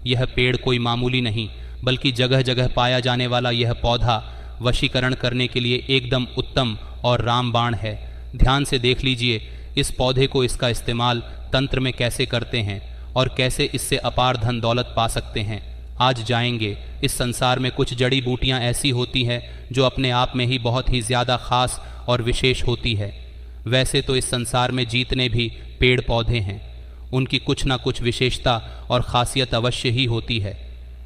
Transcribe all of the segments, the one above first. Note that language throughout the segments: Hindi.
यह पेड़ कोई मामूली नहीं बल्कि जगह जगह पाया जाने वाला यह पौधा वशीकरण करने के लिए एकदम उत्तम और रामबाण है। ध्यान से देख लीजिए इस पौधे को, इसका इस्तेमाल तंत्र में कैसे करते हैं और कैसे इससे अपार धन दौलत पा सकते हैं। आज जाएंगे। इस संसार में कुछ जड़ी बूटियां ऐसी होती हैं जो अपने आप में ही बहुत ही ज़्यादा खास और विशेष होती है। वैसे तो इस संसार में जितने भी पेड़ पौधे हैं उनकी कुछ ना कुछ विशेषता और ख़ासियत अवश्य ही होती है।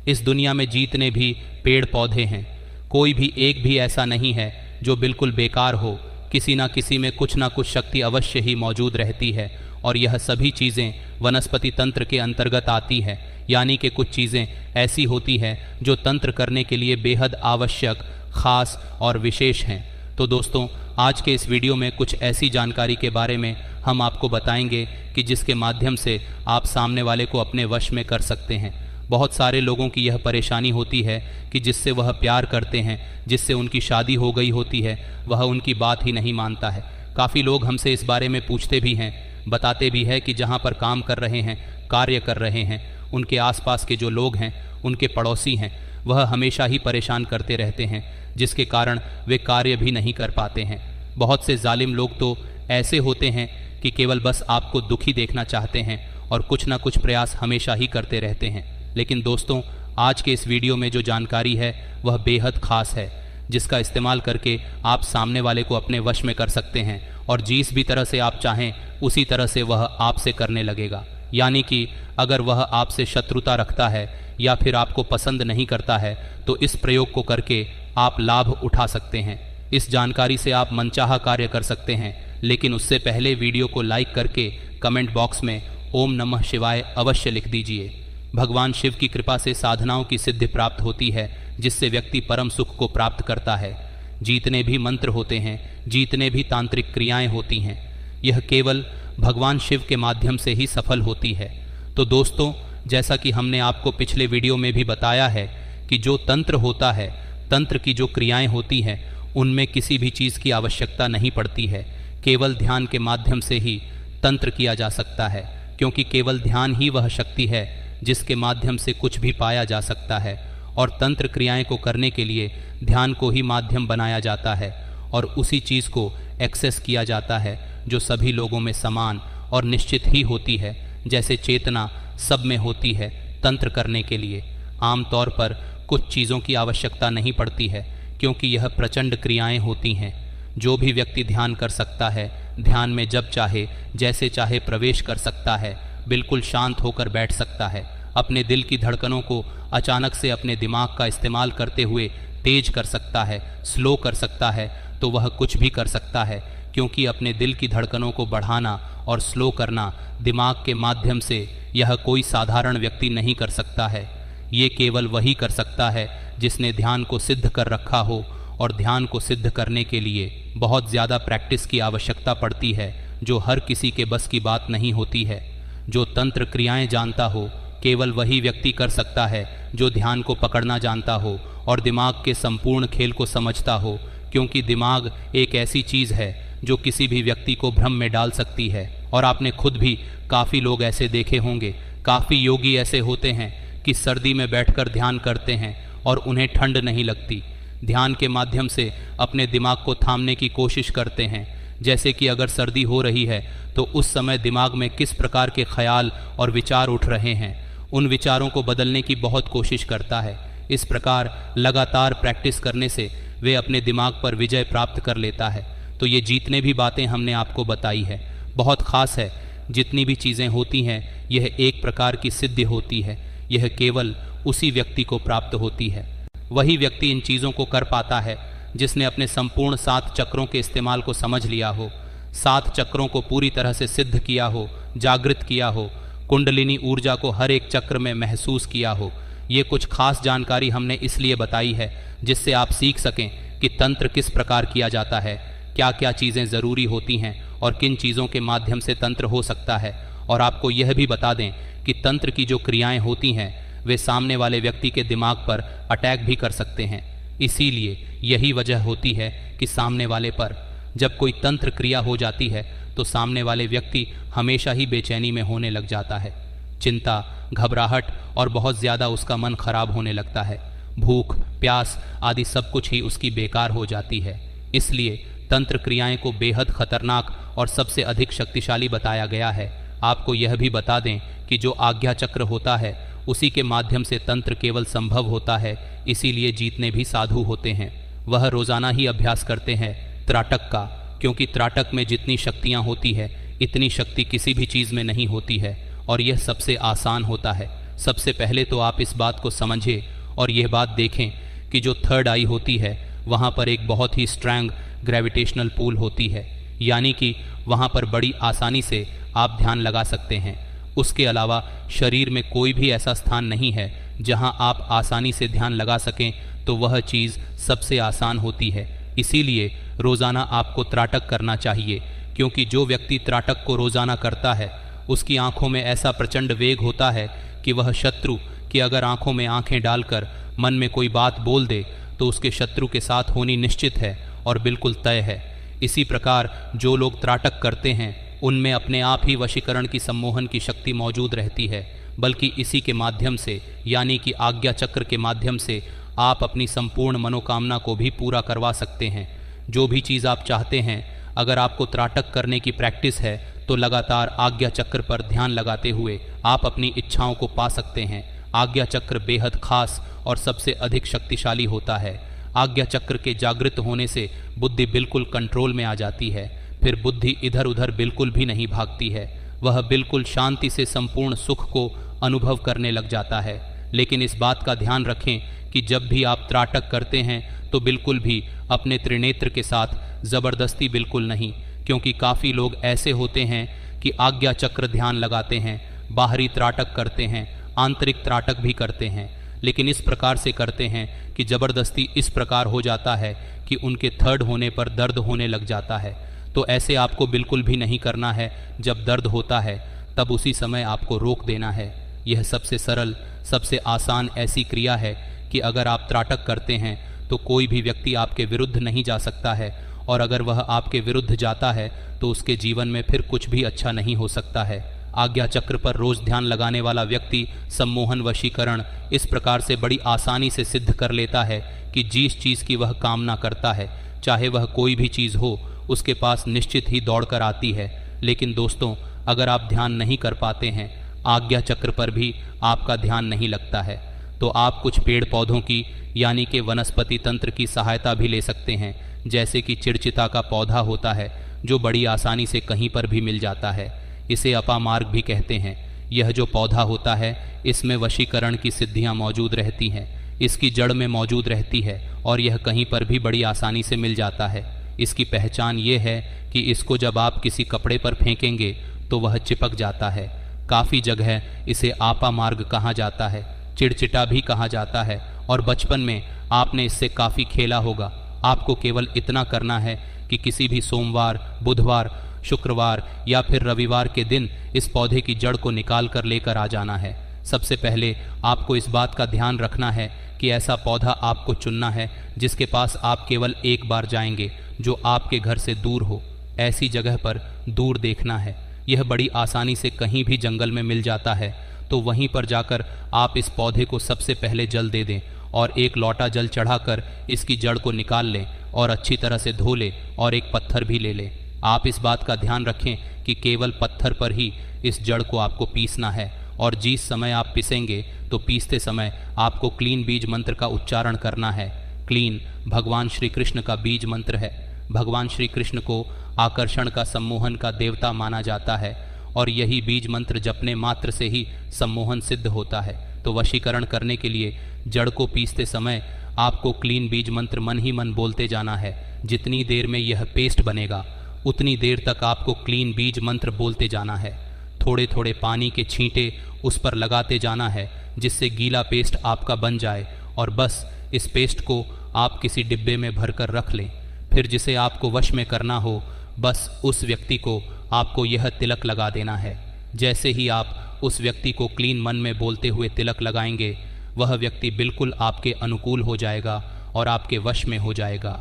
इस दुनिया में जितने भी पेड़ पौधे हैं कोई भी एक भी ऐसा नहीं है जो बिल्कुल बेकार हो। किसी ना किसी में कुछ ना कुछ शक्ति अवश्य ही मौजूद रहती है और यह सभी चीज़ें वनस्पति तंत्र के अंतर्गत आती है। यानी कि कुछ चीज़ें ऐसी होती हैं जो तंत्र करने के लिए बेहद आवश्यक, खास और विशेष हैं। तो दोस्तों, आज के इस वीडियो में कुछ ऐसी जानकारी के बारे में हम आपको बताएंगे कि जिसके माध्यम से आप सामने वाले को अपने वश में कर सकते हैं। बहुत सारे लोगों की यह परेशानी होती है कि जिससे वह प्यार करते हैं, जिससे उनकी शादी हो गई होती है, वह उनकी बात ही नहीं मानता है। काफ़ी लोग हमसे इस बारे में पूछते भी हैं, बताते भी हैं कि जहाँ पर काम कर रहे हैं, कार्य कर रहे हैं, उनके आसपास के जो लोग हैं, उनके पड़ोसी हैं, वह हमेशा ही परेशान करते रहते हैं, जिसके कारण वे कार्य भी नहीं कर पाते हैं। बहुत से जालिम लोग तो ऐसे होते हैं कि केवल बस आपको दुखी देखना चाहते हैं और कुछ ना कुछ प्रयास हमेशा ही करते रहते हैं। लेकिन दोस्तों, आज के इस वीडियो में जो जानकारी है वह बेहद ख़ास है, जिसका इस्तेमाल करके आप सामने वाले को अपने वश में कर सकते हैं और जिस भी तरह से आप चाहें उसी तरह से वह आपसे करने लगेगा। यानी कि अगर वह आपसे शत्रुता रखता है या फिर आपको पसंद नहीं करता है तो इस प्रयोग को करके आप लाभ उठा सकते हैं। इस जानकारी से आप मनचाहा कार्य कर सकते हैं, लेकिन उससे पहले वीडियो को लाइक करके कमेंट बॉक्स में ओम नमः शिवाय अवश्य लिख दीजिए। भगवान शिव की कृपा से साधनाओं की सिद्धि प्राप्त होती है, जिससे व्यक्ति परम सुख को प्राप्त करता है। जितने भी मंत्र होते हैं, जितने भी तांत्रिक क्रियाएं होती हैं, यह केवल भगवान शिव के माध्यम से ही सफल होती है। तो दोस्तों, जैसा कि हमने आपको पिछले वीडियो में भी बताया है कि जो तंत्र होता है, तंत्र की जो क्रियाएं होती हैं, उनमें किसी भी चीज़ की आवश्यकता नहीं पड़ती है। केवल ध्यान के माध्यम से ही तंत्र किया जा सकता है, क्योंकि केवल ध्यान ही वह शक्ति है जिसके माध्यम से कुछ भी पाया जा सकता है। और तंत्र क्रियाएं को करने के लिए ध्यान को ही माध्यम बनाया जाता है और उसी चीज़ को एक्सेस किया जाता है जो सभी लोगों में समान और निश्चित ही होती है। जैसे चेतना सब में होती है तंत्र करने के लिए। आमतौर पर कुछ चीज़ों की आवश्यकता नहीं पड़ती है, क्योंकि यह प्रचंड क्रियाएं होती हैं। जो भी व्यक्ति ध्यान कर सकता है, ध्यान में जब चाहे जैसे चाहे प्रवेश कर सकता है, बिल्कुल शांत होकर बैठ सकता है। अपने दिल की धड़कनों को अचानक से अपने दिमाग का इस्तेमाल करते हुए तेज कर सकता है, स्लो कर सकता है, तो वह कुछ भी कर सकता है, क्योंकि अपने दिल की धड़कनों को बढ़ाना और स्लो करना दिमाग के माध्यम से यह कोई साधारण व्यक्ति नहीं कर सकता है। ये केवल वही कर सकता है जिसने ध्यान को सिद्ध कर रखा हो, और ध्यान को सिद्ध करने के लिए बहुत ज़्यादा प्रैक्टिस की आवश्यकता पड़ती है, जो हर किसी के बस की बात नहीं होती है। जो तंत्र क्रियाएं जानता हो केवल वही व्यक्ति कर सकता है जो ध्यान को पकड़ना जानता हो और दिमाग के संपूर्ण खेल को समझता हो, क्योंकि दिमाग एक ऐसी चीज़ है जो किसी भी व्यक्ति को भ्रम में डाल सकती है। और आपने खुद भी काफ़ी लोग ऐसे देखे होंगे, काफ़ी योगी ऐसे होते हैं कि सर्दी में बैठकर ध्यान करते हैं और उन्हें ठंड नहीं लगती। ध्यान के माध्यम से अपने दिमाग को थामने की कोशिश करते हैं। जैसे कि अगर सर्दी हो रही है तो उस समय दिमाग में किस प्रकार के ख्याल और विचार उठ रहे हैं, उन विचारों को बदलने की बहुत कोशिश करता है। इस प्रकार लगातार प्रैक्टिस करने से वे अपने दिमाग पर विजय प्राप्त कर लेता है। तो ये जितने भी बातें हमने आपको बताई है बहुत ख़ास है। जितनी भी चीज़ें होती हैं यह एक प्रकार की सिद्धि होती है। यह केवल उसी व्यक्ति को प्राप्त होती है। वही व्यक्ति इन चीज़ों को कर पाता है जिसने अपने संपूर्ण 7 चक्रों के इस्तेमाल को समझ लिया हो, 7 चक्रों को पूरी तरह से सिद्ध किया हो, जागृत किया हो, कुंडलिनी ऊर्जा को हर एक चक्र में महसूस किया हो। ये कुछ खास जानकारी हमने इसलिए बताई है जिससे आप सीख सकें कि तंत्र किस प्रकार किया जाता है, क्या क्या चीज़ें ज़रूरी होती हैं और किन चीज़ों के माध्यम से तंत्र हो सकता है। और आपको यह भी बता दें कि तंत्र की जो क्रियाएं होती हैं वे सामने वाले व्यक्ति के दिमाग पर अटैक भी कर सकते हैं। इसीलिए यही वजह होती है कि सामने वाले पर जब कोई तंत्र क्रिया हो जाती है तो सामने वाले व्यक्ति हमेशा ही बेचैनी में होने लग जाता है। चिंता, घबराहट और बहुत ज़्यादा उसका मन खराब होने लगता है। भूख, प्यास आदि सब कुछ ही उसकी बेकार हो जाती है। इसलिए तंत्र क्रियाएं को बेहद खतरनाक और सबसे अधिक शक्तिशाली बताया गया है। आपको यह भी बता दें कि जो आज्ञा चक्र होता है उसी के माध्यम से तंत्र केवल संभव होता है, इसीलिए जीतने भी साधु होते हैं। वह रोज़ाना ही अभ्यास करते हैं त्राटक का, क्योंकि त्राटक में जितनी शक्तियाँ होती है इतनी शक्ति किसी भी चीज़ में नहीं होती है, और यह सबसे आसान होता है। सबसे पहले तो आप इस बात को समझें और यह बात देखें कि जो थर्ड आई होती है वहाँ पर एक बहुत ही स्ट्रॉन्ग ग्रेविटेशनल पुल होती है, यानी कि वहाँ पर बड़ी आसानी से आप ध्यान लगा सकते हैं। उसके अलावा शरीर में कोई भी ऐसा स्थान नहीं है जहाँ आप आसानी से ध्यान लगा सकें, तो वह चीज़ सबसे आसान होती है। इसीलिए रोज़ाना आपको त्राटक करना चाहिए, क्योंकि जो व्यक्ति त्राटक को रोज़ाना करता है उसकी आंखों में ऐसा प्रचंड वेग होता है कि वह शत्रु की अगर आंखों में आंखें डालकर मन में कोई बात बोल दे तो उसके शत्रु के साथ होनी निश्चित है और बिल्कुल तय है। इसी प्रकार जो लोग त्राटक करते हैं उनमें अपने आप ही वशीकरण की सम्मोहन की शक्ति मौजूद रहती है, बल्कि इसी के माध्यम से यानी कि आज्ञा चक्र के माध्यम से आप अपनी संपूर्ण मनोकामना को भी पूरा करवा सकते हैं। जो भी चीज़ आप चाहते हैं, अगर आपको त्राटक करने की प्रैक्टिस है तो लगातार आज्ञा चक्र पर ध्यान लगाते हुए आप अपनी इच्छाओं को पा सकते हैं। आज्ञा चक्र बेहद खास और सबसे अधिक शक्तिशाली होता है। आज्ञा चक्र के जागृत होने से बुद्धि बिल्कुल कंट्रोल में आ जाती है। फिर बुद्धि इधर उधर बिल्कुल भी नहीं भागती है, वह बिल्कुल शांति से संपूर्ण सुख को अनुभव करने लग जाता है। लेकिन इस बात का ध्यान रखें कि जब भी आप त्राटक करते हैं तो बिल्कुल भी अपने त्रिनेत्र के साथ ज़बरदस्ती बिल्कुल नहीं, क्योंकि काफ़ी लोग ऐसे होते हैं कि आज्ञा चक्र ध्यान लगाते हैं, बाहरी त्राटक करते हैं, आंतरिक त्राटक भी करते हैं, लेकिन इस प्रकार से करते हैं कि ज़बरदस्ती इस प्रकार हो जाता है कि उनके थर्ड होने पर दर्द होने लग जाता है। तो ऐसे आपको बिल्कुल भी नहीं करना है। जब दर्द होता है तब उसी समय आपको रोक देना है। यह सबसे सरल, सबसे आसान ऐसी क्रिया है कि अगर आप त्राटक करते हैं तो कोई भी व्यक्ति आपके विरुद्ध नहीं जा सकता है, और अगर वह आपके विरुद्ध जाता है तो उसके जीवन में फिर कुछ भी अच्छा नहीं हो सकता है। आज्ञा चक्र पर रोज ध्यान लगाने वाला व्यक्ति सम्मोहन वशीकरण इस प्रकार से बड़ी आसानी से सिद्ध कर लेता है कि जिस चीज़ की वह कामना करता है, चाहे वह कोई भी चीज़ हो, उसके पास निश्चित ही दौड़कर आती है। लेकिन दोस्तों, अगर आप ध्यान नहीं कर पाते हैं, आज्ञा चक्र पर भी आपका ध्यान नहीं लगता है, तो आप कुछ पेड़ पौधों की यानी कि वनस्पति तंत्र की सहायता भी ले सकते हैं। जैसे कि चिड़चिता का पौधा होता है जो बड़ी आसानी से कहीं पर भी मिल जाता है। इसे अपामार्ग भी कहते हैं। यह जो पौधा होता है इसमें वशीकरण की सिद्धियां मौजूद रहती हैं। इसकी जड़ में मौजूद रहती है और यह कहीं पर भी बड़ी आसानी से मिल जाता है। इसकी पहचान ये है कि इसको जब आप किसी कपड़े पर फेंकेंगे तो वह चिपक जाता है। काफ़ी जगह इसे आपामार्ग कहा जाता है, चिड़चिटा भी कहा जाता है, और बचपन में आपने इससे काफ़ी खेला होगा। आपको केवल इतना करना है कि किसी भी सोमवार, बुधवार, शुक्रवार या फिर रविवार के दिन इस पौधे की जड़ को निकाल कर लेकर आ जाना है। सबसे पहले आपको इस बात का ध्यान रखना है कि ऐसा पौधा आपको चुनना है जिसके पास आप केवल एक बार जाएंगे, जो आपके घर से दूर हो। ऐसी जगह पर दूर देखना है। यह बड़ी आसानी से कहीं भी जंगल में मिल जाता है, तो वहीं पर जाकर आप इस पौधे को सबसे पहले जल दे दें और एक लोटा जल चढ़ाकर इसकी जड़ को निकाल लें और अच्छी तरह से धो लें और एक पत्थर भी ले लें। आप इस बात का ध्यान रखें कि केवल पत्थर पर ही इस जड़ को आपको पीसना है, और जिस समय आप पीसेंगे तो पीसते समय आपको क्लीन बीज मंत्र का उच्चारण करना है। क्लीन भगवान श्री कृष्ण का बीज मंत्र है। भगवान श्री कृष्ण को आकर्षण का, सम्मोहन का देवता माना जाता है, और यही बीज मंत्र जपने मात्र से ही सम्मोहन सिद्ध होता है। तो वशीकरण करने के लिए जड़ को पीसते समय आपको क्लीन बीज मंत्र मन ही मन बोलते जाना है। जितनी देर में यह पेस्ट बनेगा उतनी देर तक आपको क्लीन बीज मंत्र बोलते जाना है। थोड़े थोड़े पानी के छींटे उस पर लगाते जाना है जिससे गीला पेस्ट आपका बन जाए, और बस इस पेस्ट को आप किसी डिब्बे में भरकर रख लें। फिर जिसे आपको वश में करना हो, बस उस व्यक्ति को आपको यह तिलक लगा देना है। जैसे ही आप उस व्यक्ति को क्लीन मन में बोलते हुए तिलक लगाएंगे, वह व्यक्ति बिल्कुल आपके अनुकूल हो जाएगा और आपके वश में हो जाएगा।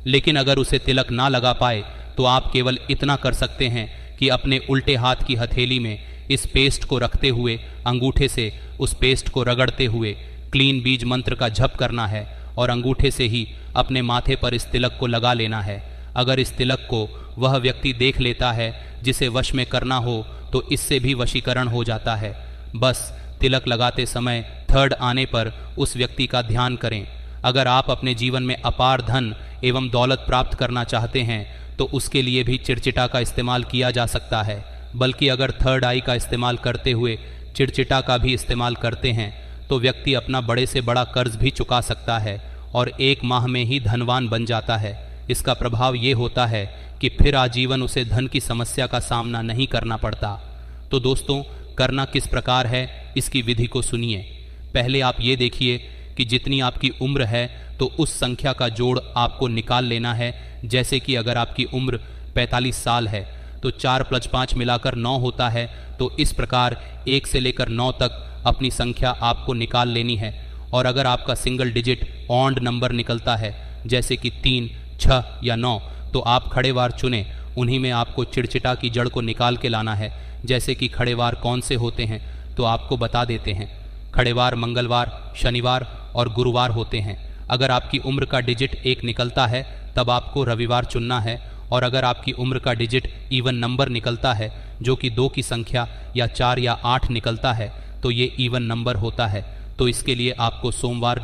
लेकिन अगर उसे तिलक ना लगा पाए तो आप केवल इतना कर सकते हैं कि अपने उल्टे हाथ की हथेली में इस पेस्ट को रखते हुए अंगूठे से उस पेस्ट को रगड़ते हुए क्लीन बीज मंत्र का जप करना है और अंगूठे से ही अपने माथे पर इस तिलक को लगा लेना है। अगर इस तिलक को वह व्यक्ति देख लेता है जिसे वश में करना हो तो इससे भी वशीकरण हो जाता है। बस तिलक लगाते समय थर्ड आने पर उस व्यक्ति का ध्यान करें। अगर आप अपने जीवन में अपार धन एवं दौलत प्राप्त करना चाहते हैं तो उसके लिए भी चिड़चिटा का इस्तेमाल किया जा सकता है। बल्कि अगर थर्ड आई का इस्तेमाल करते हुए चिड़चिटा का भी इस्तेमाल करते हैं तो व्यक्ति अपना बड़े से बड़ा कर्ज भी चुका सकता है और 1 माह में ही धनवान बन जाता है। इसका प्रभाव ये होता है कि फिर आजीवन उसे धन की समस्या का सामना नहीं करना पड़ता। तो दोस्तों, करना किस प्रकार है इसकी विधि को सुनिए। पहले आप ये देखिए कि जितनी आपकी उम्र है तो उस संख्या का जोड़ आपको निकाल लेना है। जैसे कि अगर आपकी उम्र 45 साल है तो 4 + 5 मिलाकर 9 होता है। तो इस प्रकार 1 से लेकर 9 तक अपनी संख्या आपको निकाल लेनी है। और अगर आपका सिंगल डिजिट ऑड नंबर निकलता है जैसे कि 3, 6 या 9 तो आप खड़ेवार चुनें। उन्हीं में आपको चिड़चिटा की जड़ को निकाल के लाना है। जैसे कि खड़ेवार कौन से होते हैं तो आपको बता देते हैं। खड़ेवार मंगलवार, शनिवार और गुरुवार होते हैं। अगर आपकी उम्र का डिजिट 1 निकलता है तब आपको रविवार चुनना है। और अगर आपकी उम्र का डिजिट इवन नंबर निकलता है जो कि 2 की संख्या या 4 या 8 निकलता है तो ये इवन नंबर होता है। तो इसके लिए आपको सोमवार,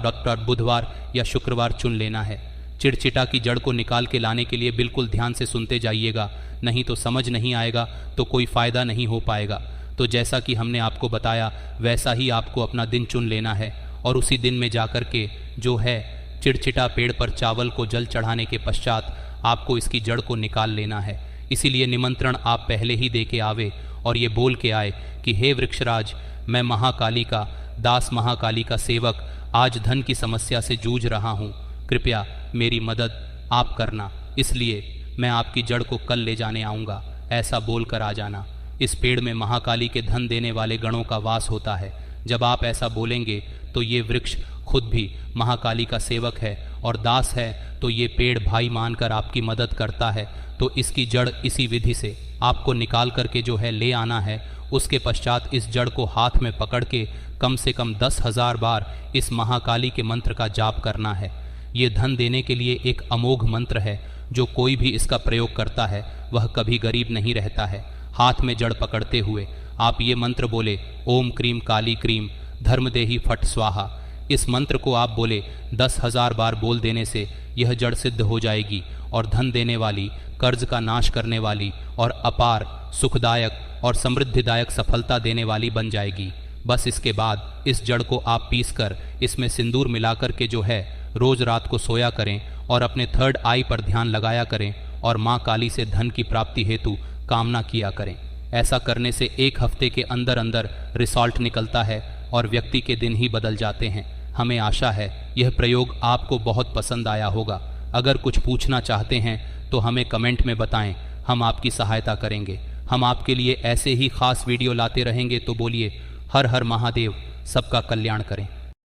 बुधवार या शुक्रवार चुन लेना है। चिड़चिटा की जड़ को निकाल के लाने के लिए बिल्कुल ध्यान से सुनते जाइएगा, नहीं तो समझ नहीं आएगा तो कोई फ़ायदा नहीं हो पाएगा। तो जैसा कि हमने आपको बताया वैसा ही आपको अपना दिन चुन लेना है और उसी दिन में जाकर के जो है चिड़चिटा पेड़ पर चावल को जल चढ़ाने के पश्चात आपको इसकी जड़ को निकाल लेना है। इसीलिए निमंत्रण आप पहले ही दे के आवे और ये बोल के आए कि हे वृक्षराज, मैं महाकाली का दास, महाकाली का सेवक आज धन की समस्या से जूझ रहा हूँ, कृपया मेरी मदद आप करना, इसलिए मैं आपकी जड़ को कल ले जाने आऊँगा। ऐसा बोल कर आ जाना। इस पेड़ में महाकाली के धन देने वाले गणों का वास होता है। जब आप ऐसा बोलेंगे तो ये वृक्ष खुद भी महाकाली का सेवक है और दास है, तो ये पेड़ भाई मानकर आपकी मदद करता है। तो इसकी जड़ इसी विधि से आपको निकाल करके जो है ले आना है। उसके पश्चात इस जड़ को हाथ में पकड़ के कम से कम 10,000 बार इस महाकाली के मंत्र का जाप करना है। ये धन देने के लिए एक अमोघ मंत्र है। जो कोई भी इसका प्रयोग करता है वह कभी गरीब नहीं रहता है। हाथ में जड़ पकड़ते हुए आप ये मंत्र बोले, ओम क्रीम काली क्रीम धर्मदेही फट स्वाहा। इस मंत्र को आप बोले 10,000 बार बोल देने से यह जड़ सिद्ध हो जाएगी और धन देने वाली, कर्ज का नाश करने वाली और अपार सुखदायक और समृद्धिदायक सफलता देने वाली बन जाएगी। बस इसके बाद इस जड़ को आप पीसकर इसमें सिंदूर मिलाकर के जो है रोज रात को सोया करें और अपने थर्ड आई पर ध्यान लगाया करें और माँ काली से धन की प्राप्ति हेतु कामना किया करें। ऐसा करने से 1 हफ्ते के अंदर अंदर रिजल्ट निकलता है और व्यक्ति के दिन ही बदल जाते हैं। हमें आशा है यह प्रयोग आपको बहुत पसंद आया होगा। अगर कुछ पूछना चाहते हैं तो हमें कमेंट में बताएं, हम आपकी सहायता करेंगे। हम आपके लिए ऐसे ही खास वीडियो लाते रहेंगे। तो बोलिए हर हर महादेव, सबका कल्याण करें।